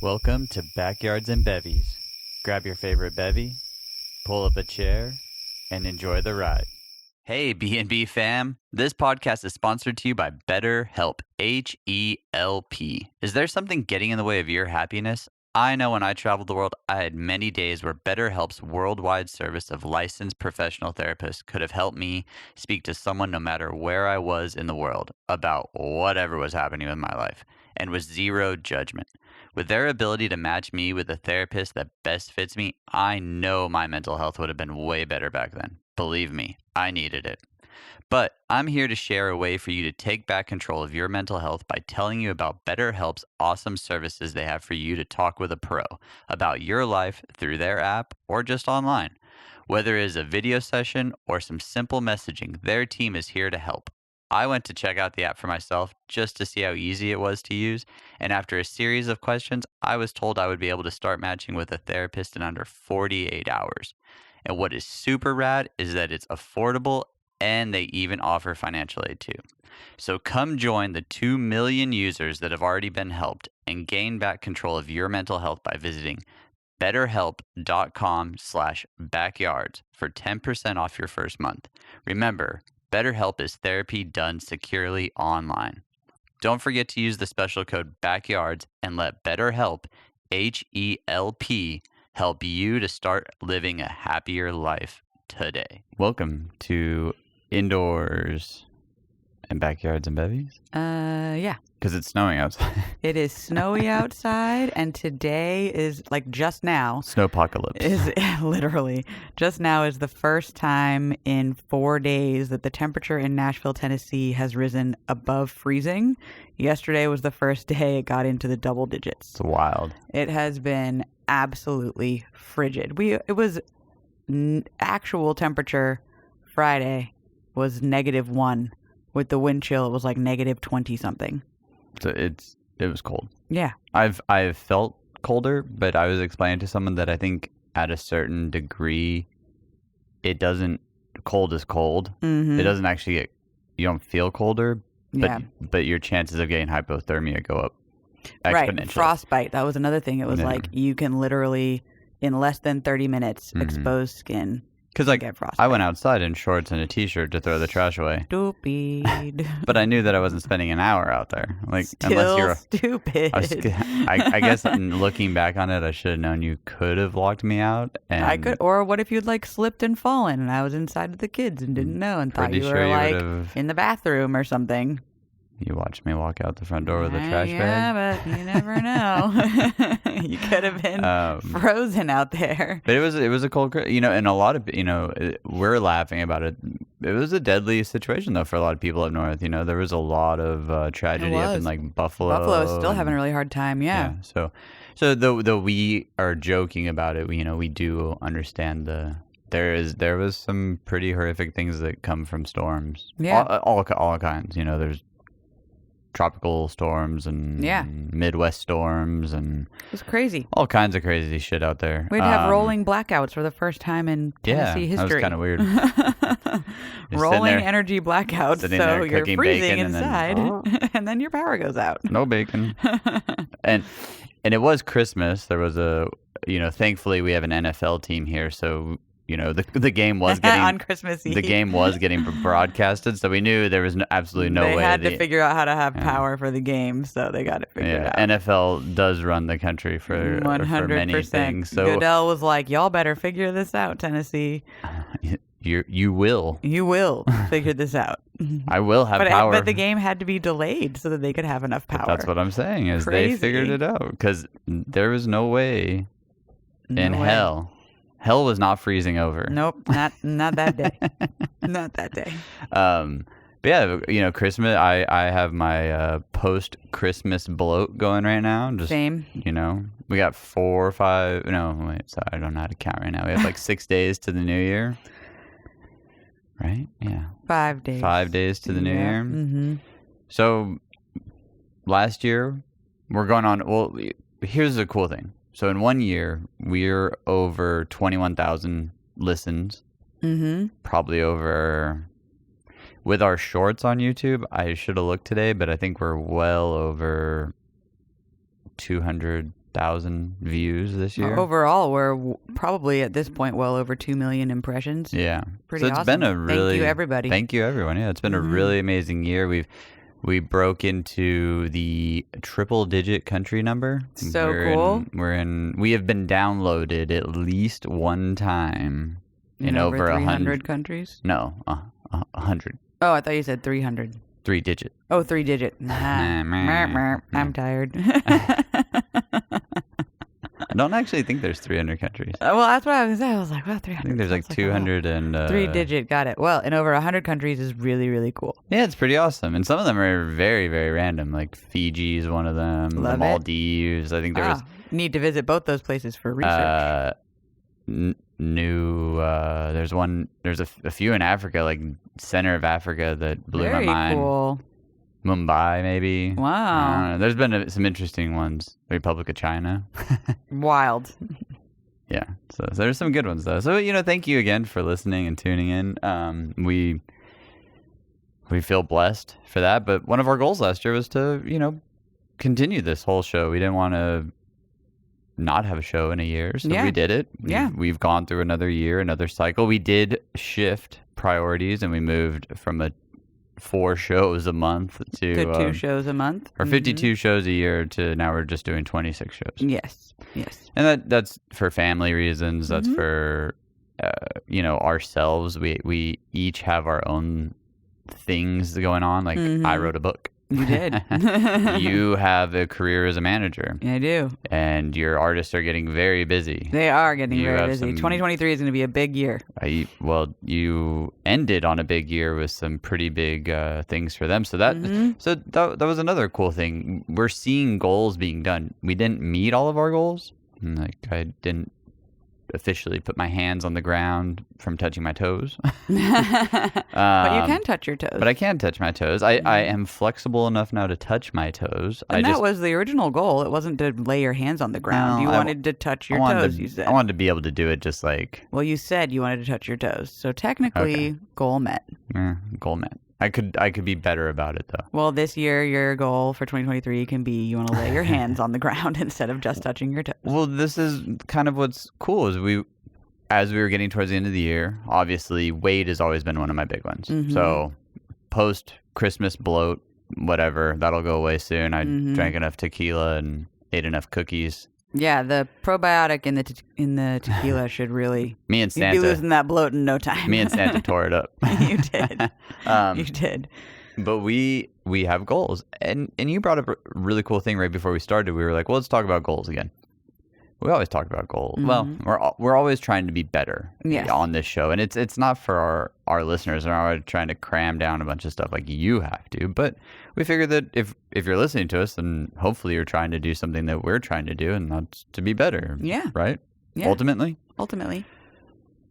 Welcome to Backyards and Bevvies. Grab your favorite bevy, pull up a chair, and enjoy the ride. Hey, B&B fam. This podcast is sponsored to you by BetterHelp, H-E-L-P. Is there something getting in the way of your happiness? I know when I traveled the world, I had many days where BetterHelp's worldwide service of licensed professional therapists could have helped me speak to someone no matter where I was in the world about whatever was happening with my life, and with zero judgment. With their ability to match me with a therapist that best fits me, I know my mental health would have been way better back then. Believe me, I needed it. But I'm here to share a way for you to take back control of your mental health by telling you about BetterHelp's awesome services they have for you to talk with a pro about your life through their app or just online. Whether it is a video session or some simple messaging, their team is here to help. I went to check out the app for myself just to see how easy it was to use, and after a series of questions, I was told I would be able to start matching with a therapist in under 48 hours. And what is super rad is that it's affordable and they even offer financial aid too. So come join the 2 million users that have already been helped and gain back control of your mental health by visiting betterhelp.com/backyards for 10% off your first month. Remember, BetterHelp is therapy done securely online. Don't forget to use the special code BACKYARDS and let BetterHelp, H-E-L-P, help you to start living a happier life today. Welcome to Indoors and Backyards and Bevvies. Yeah. Because it's snowing outside. It is snowy outside, and today is like just now. Snowpocalypse. Is literally just now is the first time in 4 days that the temperature in Nashville, Tennessee has risen above freezing. Yesterday was the first day it got into the double digits. It's wild. It has been absolutely frigid. It was actual temperature Friday was -1. With the wind chill, it was like -20 something. So it was cold. Yeah. I've felt colder, but I was explaining to someone that I think at a certain degree, it doesn't. Cold is cold. Mm-hmm. It doesn't actually get. You don't feel colder, Yeah. but your chances of getting hypothermia go up exponentially. Right. Frostbite. That was another thing. It was like you can literally, in less than 30 minutes, expose skin. Because like get frostbite. I went outside in shorts and a t-shirt to throw the trash away. Stupid. But I knew that I wasn't spending an hour out there. Like Still unless you're stupid. I guess looking back on it, I should have known you could have locked me out. And I could. Or what if you'd like slipped and fallen, and I was inside with the kids and didn't know and thought you were like in the bathroom or something. You watched me walk out the front door with a trash bag? Yeah, but you never know. You could have been frozen out there. But it was a cold, and a lot of, we're laughing about it. It was a deadly situation, though, for a lot of people up north. There was a lot of tragedy up in, like, Buffalo. Buffalo is still having a really hard time, yeah. So though we are joking about it, we do understand there was some pretty horrific things that come from storms. Yeah. All kinds. There's tropical storms and Midwest storms and it was crazy. All kinds of crazy shit out there. We'd have rolling blackouts for the first time in Tennessee history. That was kind of weird. Rolling energy blackoups, so you're freezing inside, and then your power goes out. No bacon. and it was Christmas. There was thankfully we have an NFL team here, so the game was getting on Christmas Eve. The game was getting broadcasted, so we knew there was absolutely no way. They had to figure out how to have power for the game, so they got it figured out. NFL does run the country for 100%. For many things. So Goodell was like, "Y'all better figure this out, Tennessee. You will. You will figure this out. I will have power." But the game had to be delayed so that they could have enough power. But that's what I'm saying is They figured it out because there was no way in hell. Hell was not freezing over. Nope, not that day. Not that day. But yeah, Christmas. I have my post-Christmas bloat going right now. Same. We got 4 or 5. No, wait. Sorry, I don't know how to count right now. We have like 6 days to the new year. Right? Yeah. 5 days. 5 days to the new year. Mm-hmm. So last year, we're going on. Well, here's the cool thing. So in 1 year, we're over 21,000 listens. Mm-hmm. Probably over, with our shorts on YouTube, I should have looked today, but I think we're well over 200 100,000 views this year. Overall, we're probably at this point well over 2 million impressions. Yeah. Pretty so it's awesome. been a really... Thank you, everybody. Thank you, everyone. Yeah, it's been a really amazing year. We broke into the triple-digit country number. So cool. We have been downloaded at least one time in over 300 countries? No, 100. Oh, I thought you said 300. 3-digit. Oh, 3-digit. I'm tired. I don't actually think there's 300 countries. Well, that's what I was saying. I was like, wow, 300. I think there's like 200 and... 3-digit, got it. Well, in over 100 countries is really, really cool. Yeah, it's pretty awesome. And some of them are very, very random. Like Fiji is one of them. Love the Maldives. I think there was... Need to visit both those places for research. There's a few in Africa, like center of Africa, that blew Very my mind. Cool. Mumbai, maybe. Wow. There's been some interesting ones. The Republic of China. Wild. Yeah. So there's some good ones, though. So, thank you again for listening and tuning in. We feel blessed for that. But one of our goals last year was to, continue this whole show. We didn't want to not have a show in a year. So we did it. We've gone through another year, another cycle. We did shift priorities, and we moved from 4 shows a month to 2 shows a month, or 52 shows a year to now we're just doing 26 shows. Yes. And that's for family reasons. That's for ourselves. We each have our own things going on. Like I wrote a book. You did. You have a career as a manager. I do. And your artists are getting very busy. They are getting very busy. 2023 is going to be a big year. You ended on a big year with some pretty big things for them. So that was another cool thing. We're seeing goals being done. We didn't meet all of our goals. Like I didn't officially put my hands on the ground from touching my toes. But you can touch your toes. But I can touch my toes. I am flexible enough now to touch my toes. And that was the original goal. It wasn't to lay your hands on the ground. You wanted to touch your toes, you said. I wanted to be able to do it just like... Well, you said you wanted to touch your toes. So technically, goal met. Goal met. I could be better about it, though. Well, this year, your goal for 2023 can be you want to lay your hands on the ground instead of just touching your toes. Well, this is kind of what's cool is as we were getting towards the end of the year, obviously, weight has always been one of my big ones. So post-Christmas bloat, whatever, that'll go away soon. I drank enough tequila and ate enough cookies. Yeah, the probiotic in the tequila should really... Me and Santa... You'd be losing that bloat in no time. Me and Santa tore it up. You did. You did. But we have goals. And you brought up a really cool thing right before we started. We were like, well, let's talk about goals again. We always talk about goals. Well, we're always trying to be better on this show. And it's not for our listeners. We're not trying to cram down a bunch of stuff like you have to. But we figure that if you're listening to us, then hopefully you're trying to do something that we're trying to do, and that's to be better. Yeah. Right? Yeah. Ultimately.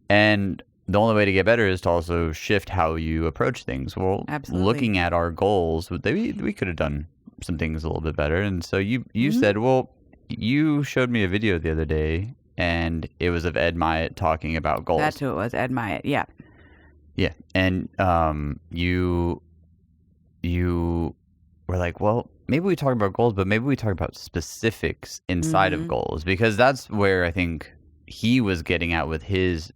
And the only way to get better is to also shift how you approach things. Well, absolutely. Looking at our goals, we could have done some things a little bit better. And so you said, well, you showed me a video the other day, and it was of Ed Myatt talking about goals. That's who it was, Ed Myatt, yeah. Yeah, and you were like, well, maybe we talk about goals, but maybe we talk about specifics inside of goals, because that's where I think he was getting at with his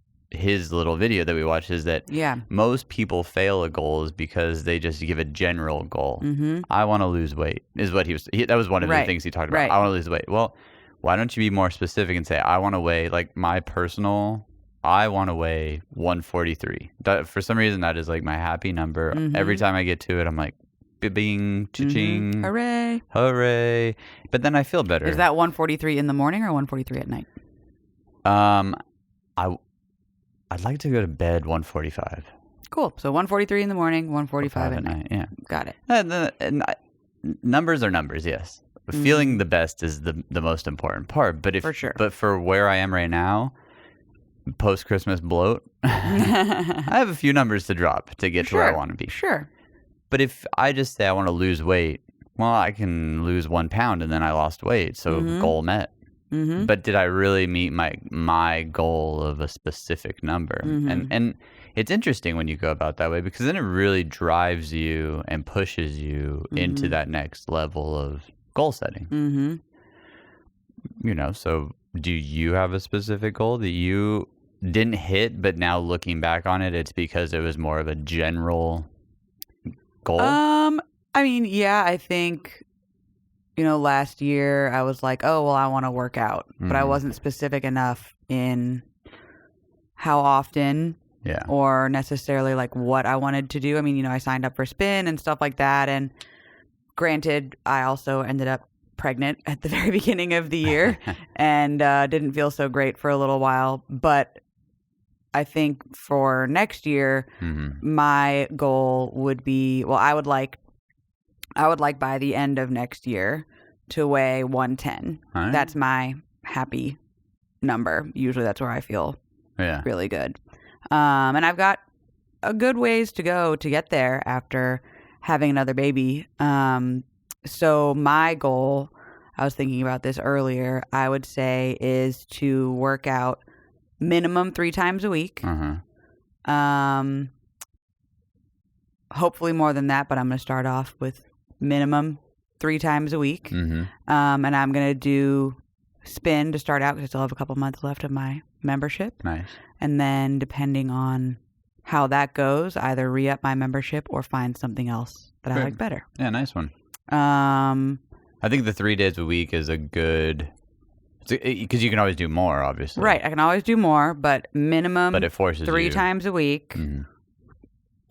little video that we watched, is that most people fail at goals because they just give a general goal. I want to lose weight is what that was one of the things he talked about. I want to lose weight. Well, why don't you be more specific and say, I want to weigh, like I want to weigh 143. For some reason, that is like my happy number. Every time I get to it, I'm like, bing, cha-ching. Hooray. But then I feel better. Is that 143 in the morning or 143 at night? I'd like to go to bed 1:45. Cool. So 1:43 in the morning, 1:45 at night. Yeah. Got it. And numbers are numbers, yes. Feeling the best is the most important part. But for sure. But for where I am right now, post-Christmas bloat, I have a few numbers to drop to get to where I want to be. Sure. But if I just say I want to lose weight, well, I can lose 1 pound and then I lost weight. So goal met. But did I really meet my goal of a specific number? And it's interesting when you go about that way, because then it really drives you and pushes you into that next level of goal setting. But So do you have a specific goal that you didn't hit, but now looking back on it, it's because it was more of a general goal? I think, last year I was like, oh, well, I want to work out, but I wasn't specific enough in how often or necessarily like what I wanted to do. I signed up for spin and stuff like that. And granted, I also ended up pregnant at the very beginning of the year and didn't feel so great for a little while. But I think for next year, my goal would be, I would like by the end of next year to weigh 110. Right. That's my happy number. Usually that's where I feel really good. And I've got a good ways to go to get there after having another baby. So my goal, I was thinking about this earlier, I would say is to work out minimum 3 times a week. Hopefully more than that, but I'm going to start off with minimum 3 times a week. And I'm going to do spin to start out because I still have a couple months left of my membership. Nice. And then depending on how that goes, either re-up my membership or find something else that I like better. Yeah, nice one. I think the 3 days a week is a good, because you can always do more, obviously. Right, I can always do more, but minimum but it forces 3 times a week. And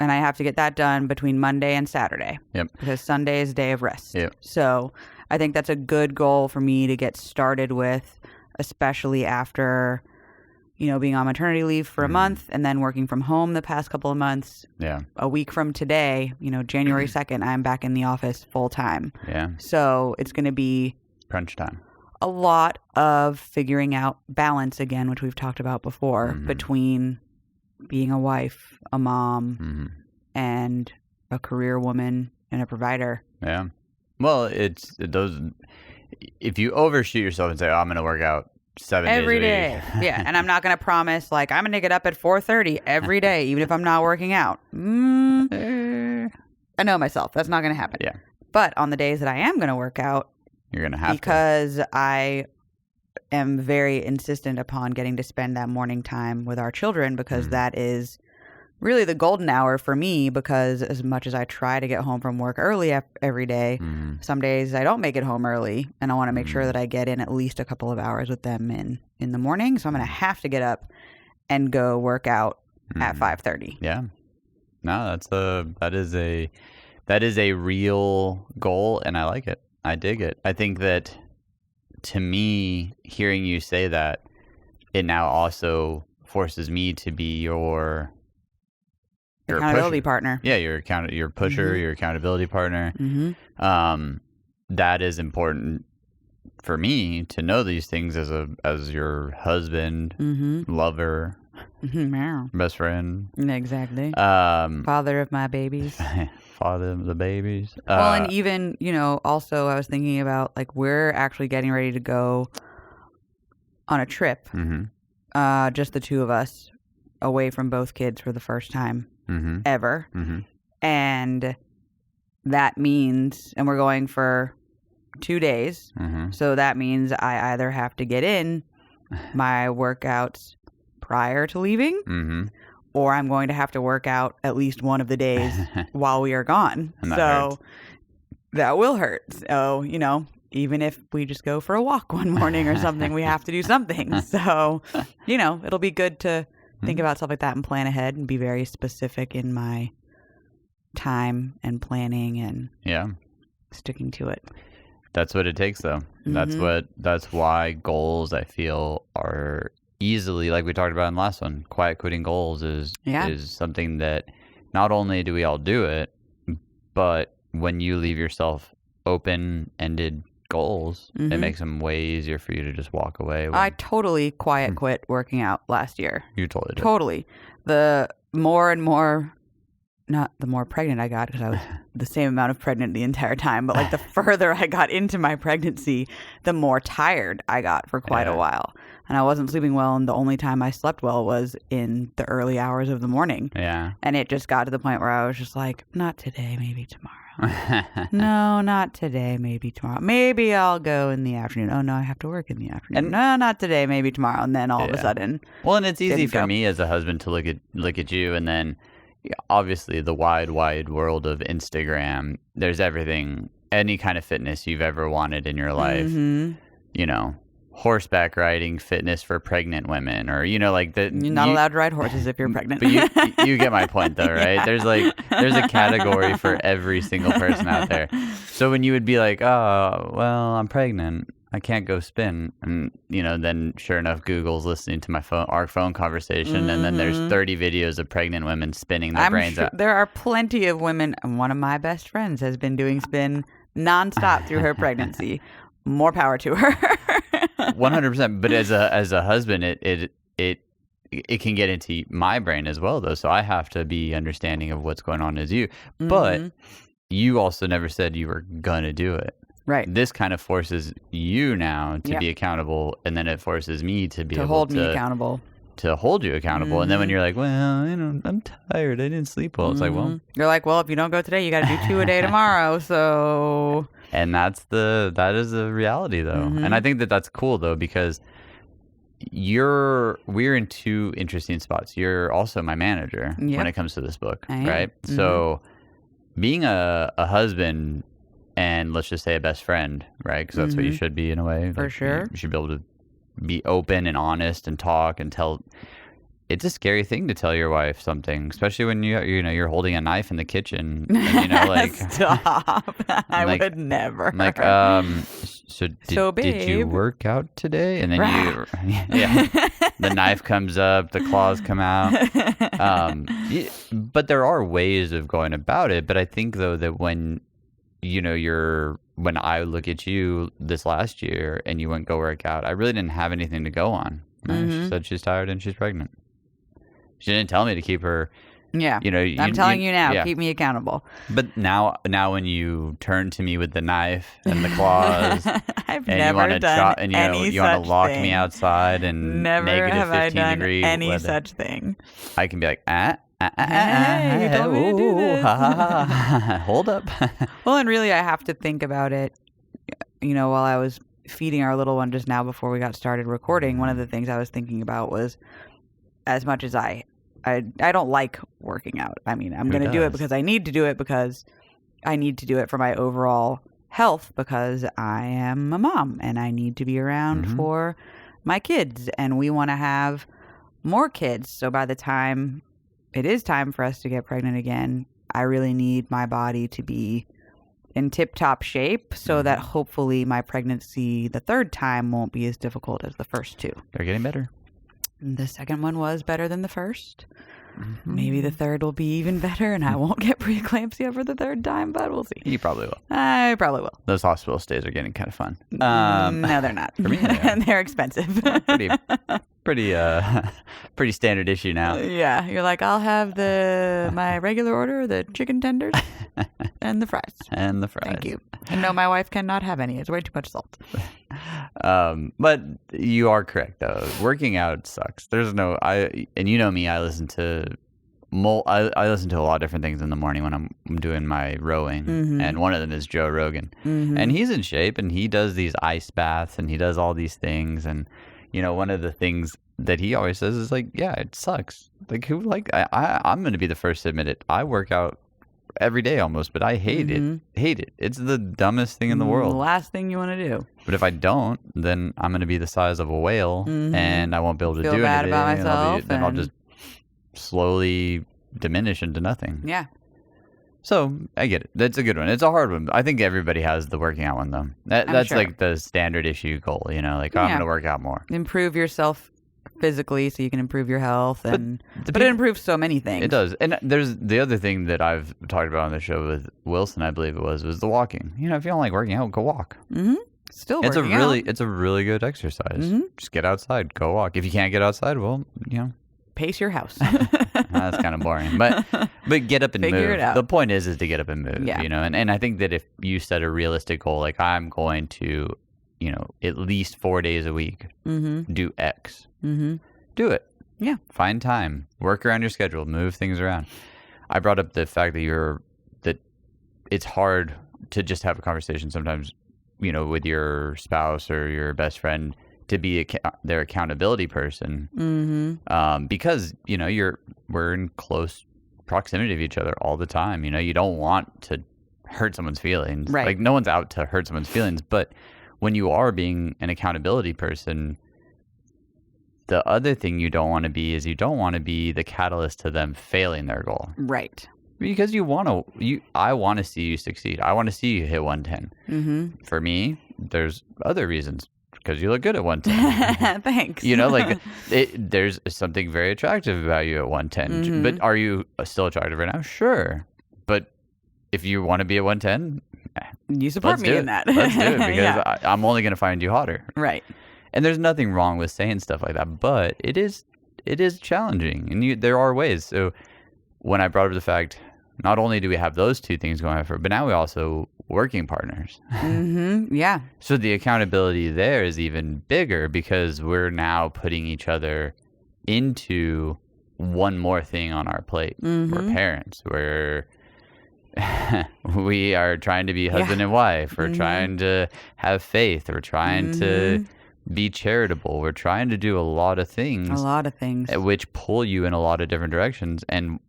I have to get that done between Monday and Saturday. Yep. Because Sunday is a day of rest. Yep. So I think that's a good goal for me to get started with, especially after, being on maternity leave for a month and then working from home the past couple of months. Yeah. A week from today, January 2nd, I'm back in the office full time. Yeah. So it's going to be crunch time. A lot of figuring out balance again, which we've talked about before, between being a wife, a mom, and a career woman and a provider. Yeah. Well, it's those. If you overshoot yourself and say, "Oh, I'm going to work out 7 days every a day," week. Yeah, and I'm not going to promise like I'm going to get up at 4:30 every day, even if I'm not working out. I know myself. That's not going to happen. Yeah. But on the days that I am going to work out, you're going to have because I am very insistent upon getting to spend that morning time with our children, because that is really the golden hour for me, because as much as I try to get home from work early every day, some days I don't make it home early, and I want to make sure that I get in at least a couple of hours with them in the morning. So I'm going to have to get up and go work out at 5:30. Yeah. No, that is a real goal, and I like it. I dig it. I think that, to me, hearing you say that, it now also forces me to be your accountability partner. Yeah, your pusher, your accountability partner. That is important for me to know these things as your husband, lover, best friend. Exactly. Father of my babies. Father of the babies. Well, and even, also I was thinking about, like, we're actually getting ready to go on a trip, just the two of us, away from both kids for the first time ever. And that means, and we're going for 2 days. So that means I either have to get in my workouts prior to leaving, or I'm going to have to work out at least one of the days while we are gone. So that will hurt. So, even if we just go for a walk one morning or something, we have to do something. So, it'll be good to think about stuff like that and plan ahead and be very specific in my time and planning and sticking to it. That's what it takes, though. That's why goals, I feel, are easily, like we talked about in the last one, quiet quitting goals is something that not only do we all do it, but when you leave yourself open-ended goals, it makes them way easier for you to just walk away. I totally quiet quit working out last year. You totally did. Totally. The more and more, not the more pregnant I got, because I was the same amount of pregnant the entire time, but like the further I got into my pregnancy, the more tired I got for quite a while. And I wasn't sleeping well, and the only time I slept well was in the early hours of the morning. Yeah. And it just got to the point where I was just like, not today, maybe tomorrow. No, not today. Maybe tomorrow. Maybe I'll go in the afternoon. Oh, no, I have to work in the afternoon. No, not today. Maybe tomorrow. And then all of a sudden. Well, and it's easy for me as a husband to look at you, and then obviously the wide world of Instagram. There's everything, any kind of fitness you've ever wanted in your life. Mm-hmm. You know, horseback riding fitness for pregnant women, or like the you're not allowed to ride horses if you're pregnant. But you get my point though, right? Yeah. There's a category for every single person out there. So when you would be like, oh well, I'm pregnant, I can't go spin, and then sure enough, Google's listening to our phone conversation, and then there's 30 videos of pregnant women spinning their brains out. There are plenty of women, and one of my best friends has been doing spin nonstop through her pregnancy. More power to her. 100%. But as a husband, it can get into my brain as well, though. So I have to be understanding of what's going on as you. Mm-hmm. But you also never said you were gonna do it. Right. This kind of forces you now to be accountable, and then it forces me to be able hold me accountable. To hold you accountable. And then when you're like, well, I'm tired, I didn't sleep well. It's like, well, you're like, well, if you don't go today, you got to do 2 a day tomorrow. So. And that is the reality, though. And I think that's cool, though, because we're in two interesting spots. You're also my manager when it comes to this book, right? So being a husband and let's just say a best friend, right? Because that's what you should be in a way. For sure. You should be able to be open and honest and talk and tell. It's a scary thing to tell your wife something, especially when you're holding a knife in the kitchen. And, stop! I would never. I'm like, did you work out today? And then the knife comes up, the claws come out. But there are ways of going about it. But I think though that when when I look at you this last year and you went go work out, I really didn't have anything to go on. Right? She said she's tired and she's pregnant. She didn't tell me to keep her. Yeah. I'm telling you now, keep me accountable. But now when you turn to me with the knife and the claws, I've never done any you want to lock thing. me outside and never negative have 15 I done degree any weather. Such thing. I can be like, Hey, you told me to do this. Hold up. Well, and really, I have to think about it. While I was feeding our little one just now before we got started recording, one of the things I was thinking about was, as much as I don't like working out. I mean, I'm going to do it because I need to do it because I need to do it for my overall health because I am a mom and I need to be around for my kids and we want to have more kids. So by the time it is time for us to get pregnant again, I really need my body to be in tip-top shape so that hopefully my pregnancy the third time won't be as difficult as the first two. They're getting better. The second one was better than the first. Maybe the third will be even better and I won't get preeclampsia for the third time, but we'll see. You probably will. I probably will. Those hospital stays are getting kind of fun. No, they're not. For me, they are. And they're expensive. Pretty standard issue now. Yeah. You're like, I'll have my regular order, the chicken tenders and the fries. And the fries. Thank you. And no, my wife cannot have any. It's way too much salt. But you are correct though. Working out sucks. And you know me, I listen to I listen to a lot of different things in the morning when I'm doing my rowing, and one of them is Joe Rogan, and he's in shape and he does these ice baths and he does all these things, and one of the things that he always says is like, yeah, it sucks. Like I'm going to be the first to admit it. I work out every day almost, but I hate it. It's the dumbest thing in the world. The last thing you want to do. But if I don't, then I'm going to be the size of a whale and I won't be able to Feel do bad anything. about myself. Then I'll just slowly diminish into nothing. Yeah. So I get it. That's a good one. It's a hard one. I think everybody has the working out one though. That's sure. Like the standard issue goal, I'm going to work out more. Improve yourself physically so you can improve your health, but it improves so many things. It does. And there's the other thing that I've talked about on the show with Wilson, I believe it was the walking. If you don't like working out, go walk. Still working out. It's a really good exercise. Just get outside, go walk. If you can't get outside, well, pace your house. That's kind of boring, but get up and Figure move. It out. The point is to get up and move. Yeah. And I think that if you set a realistic goal, like I'm going to, at least 4 days a week, do X. Do it. Yeah. Find time. Work around your schedule. Move things around. I brought up the fact that it's hard to just have a conversation sometimes, with your spouse or your best friend to be their accountability person. Because, we're in close proximity of each other all the time. You don't want to hurt someone's feelings. Right. Like, no one's out to hurt someone's feelings. But when you are being an accountability person, the other thing you don't want to be is you don't want to be the catalyst to them failing their goal. Right. Because I want to see you succeed. I want to see you hit 110. For me, there's other reasons. Because you look good at 110. Thanks. There's something very attractive about you at 110. But are you still attractive right now? Sure. But if you want to be at 110, you support me in that. Let's do it, because I'm only going to find you hotter. Right. And there's nothing wrong with saying stuff like that, but it is challenging, and there are ways. So when I brought up the fact, not only do we have those two things going for, but now we also working partners. Yeah. So the accountability there is even bigger because we're now putting each other into one more thing on our plate. We're parents. We are trying to be husband and wife. We're trying to have faith. We're trying to be charitable. We're trying to do a lot of things. Which pull you in a lot of different directions. And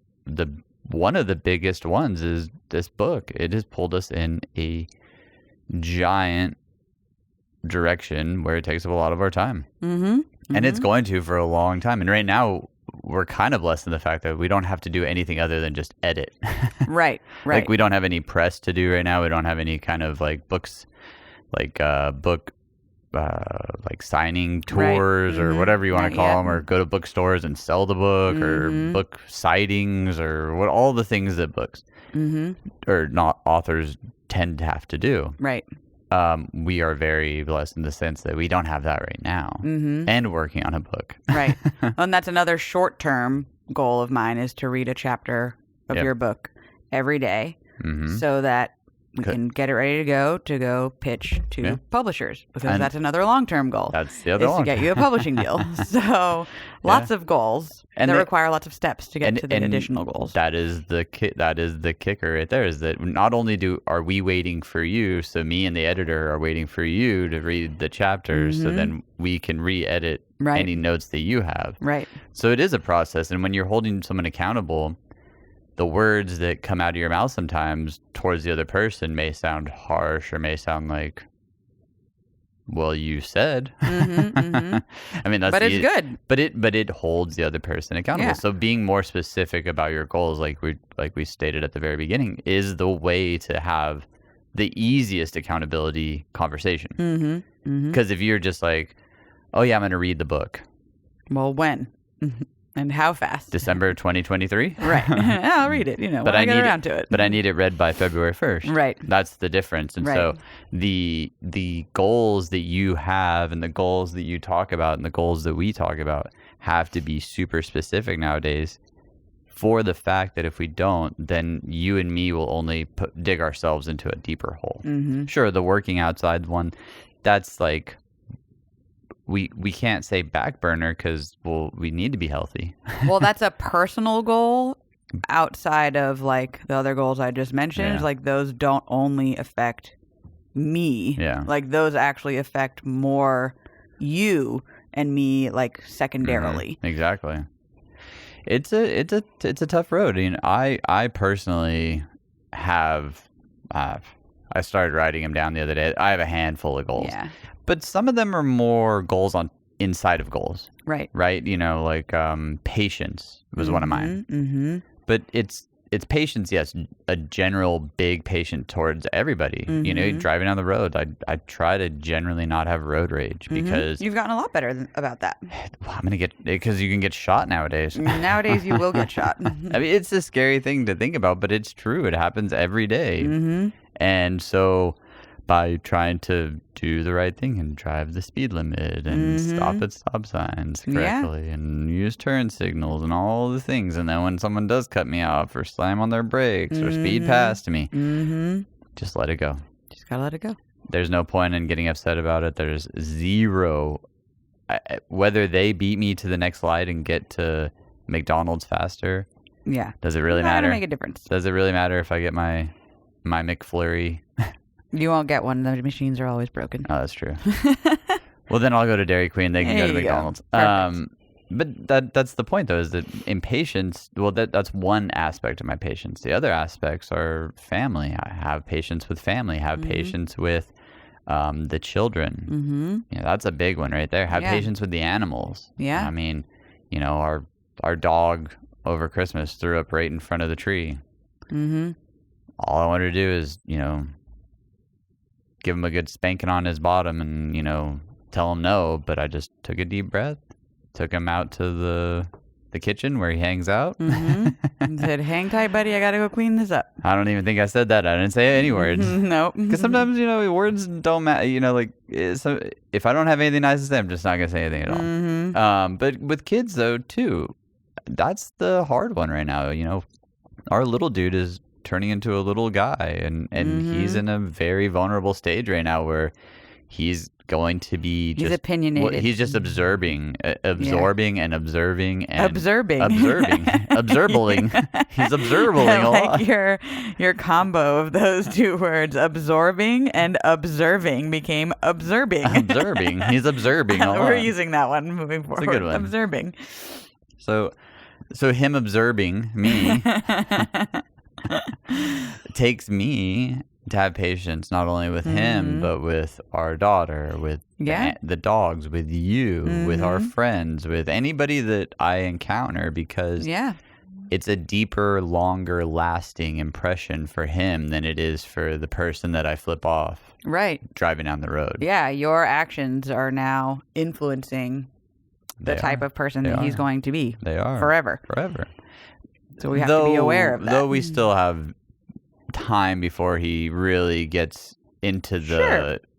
one of the biggest ones is this book. It has pulled us in a giant direction where it takes up a lot of our time. And it's going to for a long time. And right now, we're kind of blessed in the fact that we don't have to do anything other than just edit. Right. Like, we don't have any press to do right now. We don't have any kind of like books, like book like signing tours or whatever you want to call them, or go to bookstores and sell the book, or book sightings, or all the things that books or not authors tend to have to do. Right. We are very blessed in the sense that we don't have that right now, and working on a book. Right. And that's another short-term goal of mine, is to read a chapter of your book every day, so that we can get it ready to go pitch to publishers, because that's another long-term goal. That's the other one. To get you a publishing deal. So lots of goals that require lots of steps to get to the additional goals. That is the kicker right there, is that not only are we waiting for you, so me and the editor are waiting for you to read the chapters, so then we can re-edit any notes that you have. Right. So it is a process, and when you're holding someone accountable, the words that come out of your mouth sometimes towards the other person may sound harsh, or may sound like, well, you said. I mean, but it's good. But it holds the other person accountable. Yeah. So being more specific about your goals, like we stated at the very beginning, is the way to have the easiest accountability conversation. Because if you're just like, oh yeah, I'm going to read the book. Well, when? And how fast? December 2023? Right. I'll read it, when I get around to it. But I need it read by February 1st. Right. That's the difference. And so the goals that you have, and the goals that you talk about, and the goals that we talk about have to be super specific nowadays, for the fact that if we don't, then you and me will only dig ourselves into a deeper hole. Sure, the working outside one, that's like... We can't say back burner, because we need to be healthy. Well, that's a personal goal outside of like the other goals I just mentioned. Like, those don't only affect me. Yeah. Like, those actually affect more you and me, like, secondarily. Exactly. It's a tough road. I personally have I started writing them down the other day. I have a handful of goals. Yeah. But some of them are more goals on inside of goals. Right. Right? Like patience was one of mine. But it's patience, yes, a general big patience towards everybody. Driving down the road, I try to generally not have road rage, because... You've gotten a lot better about that. I'm going to get... Because you can get shot nowadays. Nowadays, you will get shot. I mean, it's a scary thing to think about, but it's true. It happens every day. And so... by trying to do the right thing and drive the speed limit and stop at stop signs correctly and use turn signals and all the things. And then when someone does cut me off or slam on their brakes or speed past me, just let it go. Just gotta let it go. There's no point in getting upset about it. There's zero... whether they beat me to the next light and get to McDonald's faster. Yeah. Does it really matter? Not gonna make a difference. Does it really matter if I get my my McFlurry. You won't get one. The machines are always broken. Oh, that's true. Well, then I'll go to Dairy Queen. They can go to McDonald's. But that's the point, though, is that impatience, well, that's one aspect of my patience. The other aspects are family. I have patience with family, have patience with the children. Mm-hmm. Yeah, that's a big one right there. Have patience with the animals. Yeah. I mean, our dog over Christmas threw up right in front of the tree. Mm-hmm. All I wanted to do is, give him a good spanking on his bottom and, tell him no, but I just took a deep breath, took him out to the kitchen where he hangs out. Mm-hmm. And said, hang tight, buddy. I got to go clean this up. I don't even think I said that. I didn't say any words. Nope. Because sometimes, words don't matter. So if I don't have anything nice to say, I'm just not going to say anything at all. Mm-hmm. But with kids, though, too, that's the hard one right now. Our little dude is turning into a little guy, and he's in a very vulnerable stage right now where he's going to be just... He's opinionated. Well, he's just absorbing and observing and... Observing. Observing. He's observing a lot. Your combo of those two words, absorbing and observing, became observing. Observing. He's observing a lot. We're using that one moving forward. It's a good one. Observing. So him observing me takes me to have patience not only with him, but with our daughter, with the dogs, with you, with our friends, with anybody that I encounter, because it's a deeper, longer lasting impression for him than it is for the person that I flip off driving down the road. Yeah, your actions are now influencing the type of person that he's going to be. They are. Forever. So we have to be aware of that. Though we still have time before he really gets into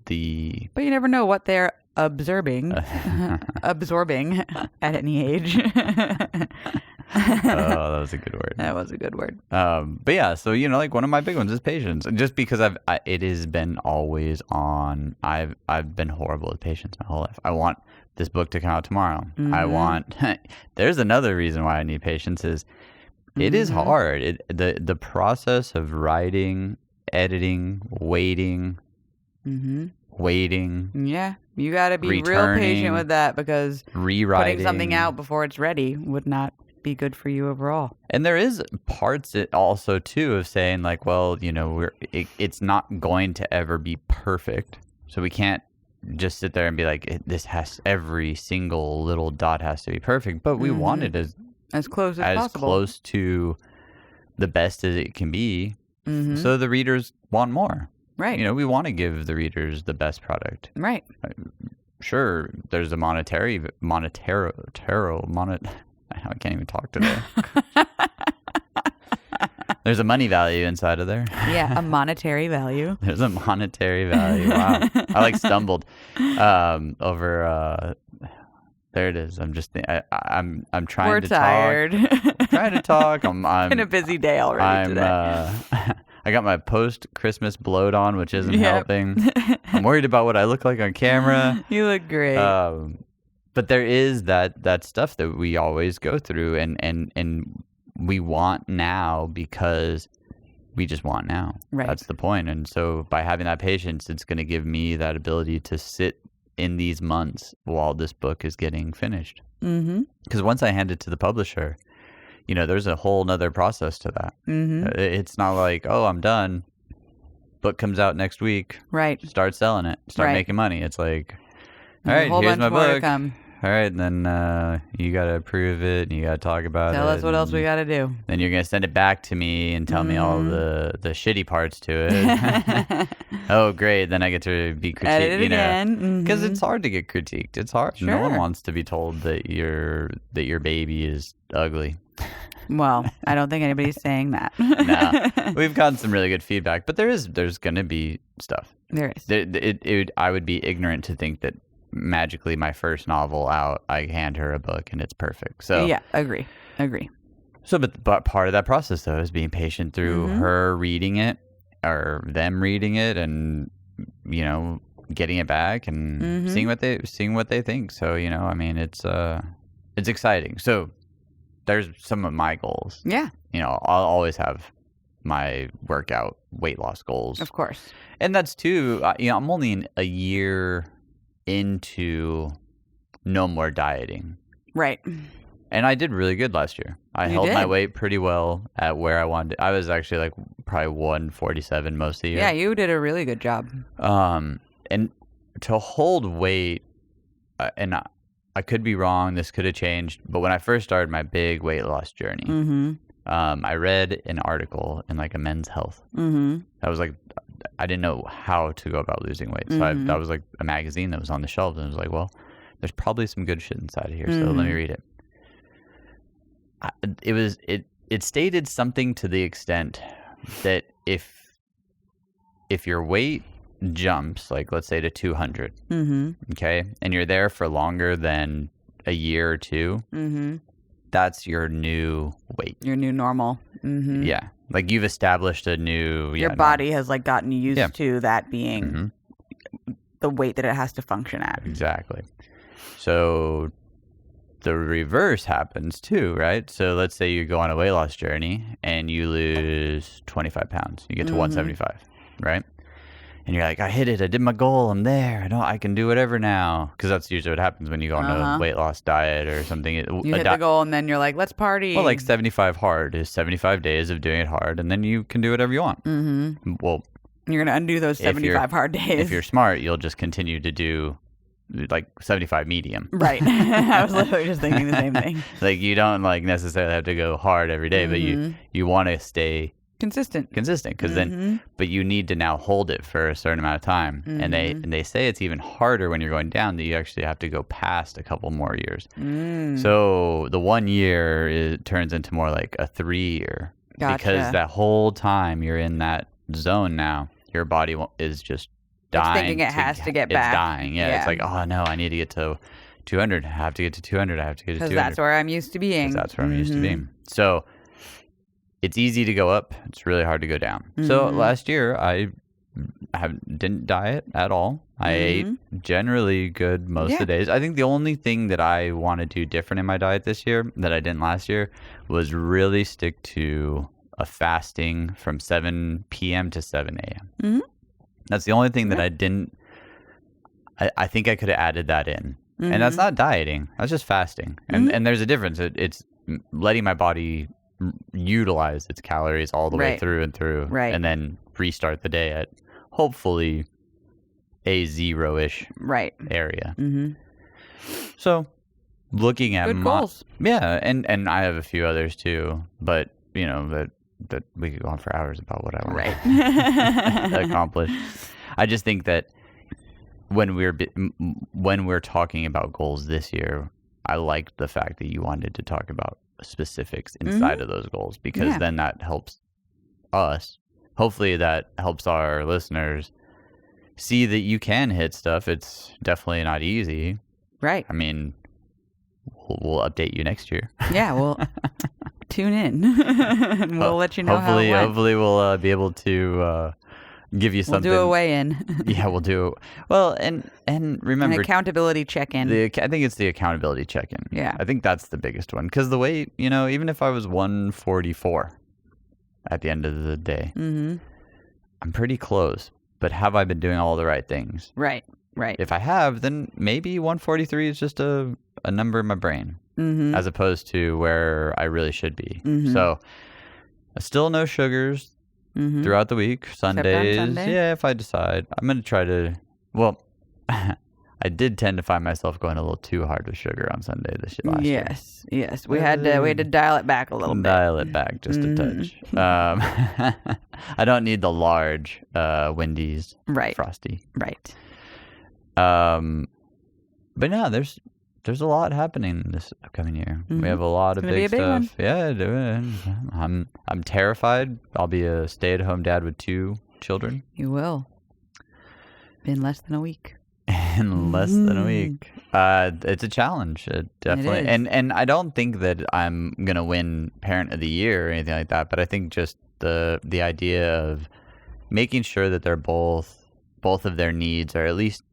the... But you never know what they're absorbing at any age. Oh, that was a good word. That was a good word. But yeah, so one of my big ones is patience. Just because it has been always on. I've been horrible with patience my whole life. I want this book to come out tomorrow. I want. There's another reason why I need patience is it is hard. The process of writing, editing, waiting. Yeah, you got to be real patient with that, because rewriting, putting something out before it's ready would not be good for you overall. And there is parts also too of saying like, well, it's not going to ever be perfect, so we can't just sit there and be like, every single little dot has to be perfect, but we want it as close as possible, close to the best as it can be, so the readers want more. Right. We want to give the readers the best product. Right. Sure, there's a I can't even talk today. There's a money value inside of there. Yeah, a monetary value. There's a monetary value. Wow. I stumbled over there it is. I'm trying We're to tired. talk. I'm trying to talk. I'm been a busy day already today. I got my post-Christmas bloat on, which isn't helping. I'm worried about what I look like on camera. You look great. But there is that stuff that we always go through, and we want now because we just want now. Right. That's the point. And so by having that patience, it's going to give me that ability to sit in these months while this book is getting finished. Because once I hand it to the publisher, there's a whole nother process to that. It's not like, oh, I'm done. Book comes out next week. Right. Start selling it. Start making money. It's like, all right, here's my book. All right, and then you got to approve it, and you got to talk about it. Tell us what else we got to do. Then you're going to send it back to me and tell me all the shitty parts to it. Oh, great. Then I get to be critiqued. Edit it again. Because it's hard to get critiqued. It's hard. Sure. No one wants to be told that your baby is ugly. Well, I don't think anybody's saying that. No, we've gotten some really good feedback, but there's going to be stuff. There is. I would be ignorant to think that magically my first novel out, I hand her a book and it's perfect. So yeah, agree. So, but part of that process though is being patient through her reading it or them reading it, and getting it back and seeing what they think. So it's exciting. So there's some of my goals. Yeah. I'll always have my workout weight loss goals. Of course. And that's too, I'm only a year into no more dieting. Right. And I did really good last year. I held my weight pretty well at where I wanted. I was actually like probably 147 most of the year. Yeah, you did a really good job. And to hold weight, and I could be wrong, this could have changed, but when I first started my big weight loss journey, I read an article in like a Men's Health. I was like, I didn't know how to go about losing weight. So that was like a magazine that was on the shelves, and I was like, well, there's probably some good shit inside of here, so let me read it. It stated something to the extent that if your weight jumps, like let's say to 200, okay, and you're there for longer than a year or two, that's your new weight, your new normal. Yeah, like you've established a new your body has like gotten used to that being the weight that it has to function at. Exactly. So the reverse happens too, right? So let's say you go on a weight loss journey and you lose 25 pounds. You get to 175, right? And you're like, I hit it. I did my goal. I'm there. I can do whatever now. Because that's usually what happens when you go on a weight loss diet or something. You hit the goal and then you're like, let's party. Well, like 75 hard is 75 days of doing it hard. And then you can do whatever you want. Well, you're going to undo those 75 hard days. If you're smart, you'll just continue to do like 75 medium. Right. I was literally just thinking the same thing. Like you don't like necessarily have to go hard every day, but you want to stay consistent because then, but you need to now hold it for a certain amount of time. And they say it's even harder when you're going down, that you actually have to go past a couple more years. So the 1 year turns into more like a 3 year. Gotcha. Because that whole time you're in that zone now, your body is just dying. It's thinking it has to get back. It's dying. Yeah. It's like, oh no, I need to get to 200. I have to get to 200. I have to get to 200. Because that's where I'm used to being. That's where I'm used to being. So it's easy to go up. It's really hard to go down. So last year I didn't diet at all. I ate generally good most of the days. I think the only thing that I want to do different in my diet this year that I didn't last year was really stick to a fasting from 7 p.m. to 7 a.m. That's the only thing that I didn't. I think I could have added that in. And that's not dieting. That's just fasting. And there's a difference. It's letting my body utilize its calories all the way through and through. Right. And then restart the day at hopefully a zero-ish area. So looking at good goals. Yeah. And I have a few others too. But, you know, that we could go on for hours about what I want to accomplish. I just think that when we're talking about goals this year, I liked the fact that you wanted to talk about specifics inside of those goals, because then that helps us. Hopefully that helps our listeners see that you can hit stuff. It's definitely not easy. Right. I mean, we'll update you next year. Yeah, well, tune in. And we'll let you know how it went. Hopefully we'll be able to give you something. We'll do a weigh-in. Yeah, we'll do. Well, and remember, an accountability check-in. I think it's the accountability check-in. Yeah. I think that's the biggest one, because the weight, you know, even if I was 144 at the end of the day, I'm pretty close. But have I been doing all the right things? Right. If I have, then maybe 143 is just a number in my brain, as opposed to where I really should be. So still no sugars throughout the week. Sundays, yeah, if I decide. I'm going to try to, well, I did tend to find myself going a little too hard with sugar on Sunday last year. Yes. We had to dial it back a little bit. Dial it back just a touch. I don't need the large Wendy's Frosty. Right. But no, there's a lot happening this upcoming year. We have a lot of big stuff. Yeah, I'm terrified. I'll be a stay-at-home dad with 2 children. You will. In less than a week. It's a challenge, definitely. It is. And I don't think that I'm gonna win Parent of the Year or anything like that. But I think just the idea of making sure that they're both of their needs are at least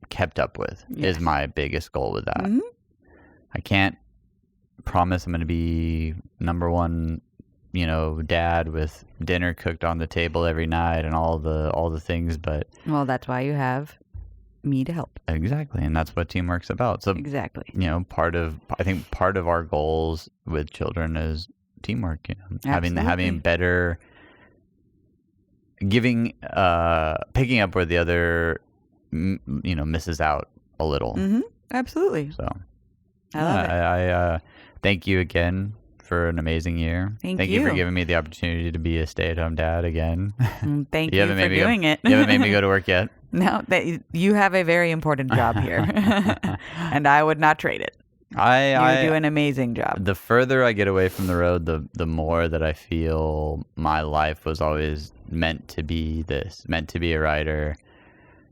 kept up with is my biggest goal with that. I can't promise I'm going to be number one dad with dinner cooked on the table every night and all the things, but Well, that's why you have me to help. exactly, and that's what teamwork's about. So Exactly. I think part of our goals with children is teamwork. Having better giving, picking up where the other misses out a little. Mm-hmm. Absolutely. So I love it. I thank you again for an amazing year. Thank you for you. giving me the opportunity to be a stay-at-home dad again. Thank you for doing it. You haven't made me go to work yet. No, you have a very important job here, and I would not trade it. You do an amazing job. The further I get away from the road, the more that I feel my life was always meant to be this, meant to be a writer,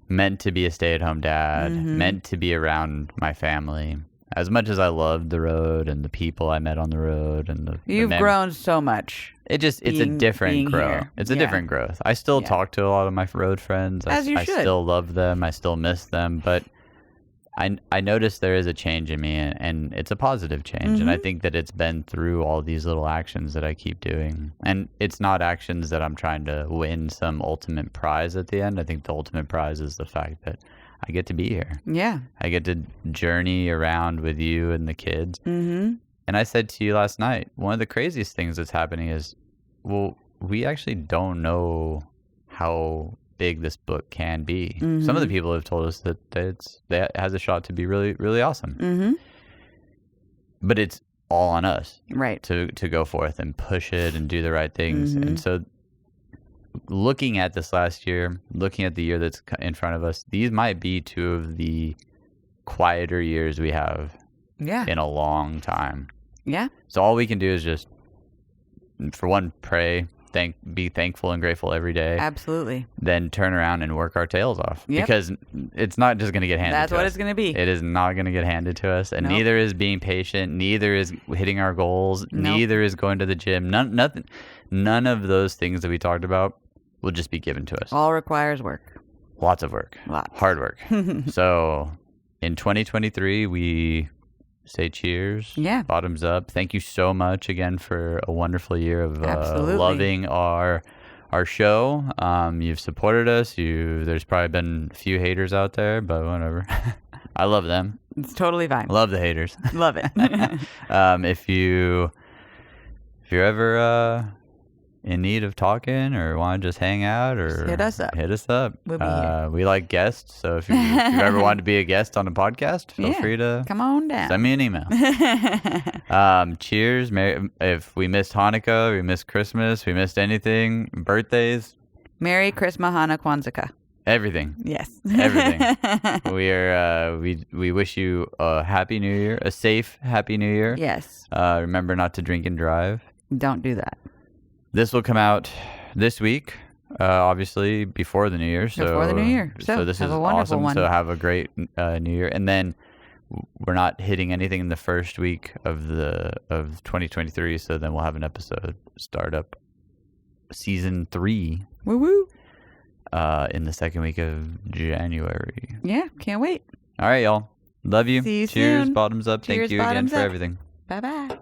meant to be a stay-at-home dad, meant to be around my family. As much as I loved the road and the people I met on the road and you've grown so much. It's a different growth. It's a different growth. I still talk to a lot of my road friends. As you should. I still love them. I still miss them. But I noticed there is a change in me, and it's a positive change. And I think that it's been through all these little actions that I keep doing. And it's not actions that I'm trying to win some ultimate prize at the end. I think the ultimate prize is the fact that I get to be here. Yeah. I get to journey around with you and the kids. Mm-hmm. And I said to you last night, one of the craziest things that's happening is, well, we actually don't know how big this book can be. Some of the people have told us that it has a shot to be really, really awesome. Mm-hmm. But it's all on us, right? To go forth and push it and do the right things. And so, looking at this last year, looking at the year that's in front of us, these might be two of the quieter years we have in a long time. Yeah. So all we can do is just, for one, pray, be thankful and grateful every day. Absolutely. Then turn around and work our tails off. Yep. Because it's not just going to get handed to us. That's what it's going to be. It is not going to get handed to us. And neither is being patient. Neither is hitting our goals. Neither is going to the gym. None of those things that we talked about will just be given to us. All requires work. Lots of work. Hard work. So in 2023, we say cheers. Yeah. Bottoms up. Thank you so much again for a wonderful year of loving our show. You've supported us. There's probably been a few haters out there, but whatever. I love them. It's totally fine. Love the haters. Love it. If you're ever in need of talking or want to just hang out, or just hit us up. We'll be here. We like guests, so if you ever want to be a guest on a podcast, feel free to come on down. Send me an email. Cheers. If we missed Hanukkah, we missed Christmas, we missed anything, birthdays. Merry Christmas, Hanukkah, Kwanzaa. Everything. Yes. Everything. We wish you a happy new year, a safe happy new year. Yes. Remember not to drink and drive. Don't do that. This will come out this week, obviously before the New Year. Before the New Year. So this is awesome. So have a great New Year. And then we're not hitting anything in the first week of 2023. So then we'll have an episode start up season 3. Woo woo. In the second week of January. Yeah, can't wait. All right, y'all. Love you. See you Cheers. soon. Bottoms up. Cheers, thank you again for everything. Bye bye.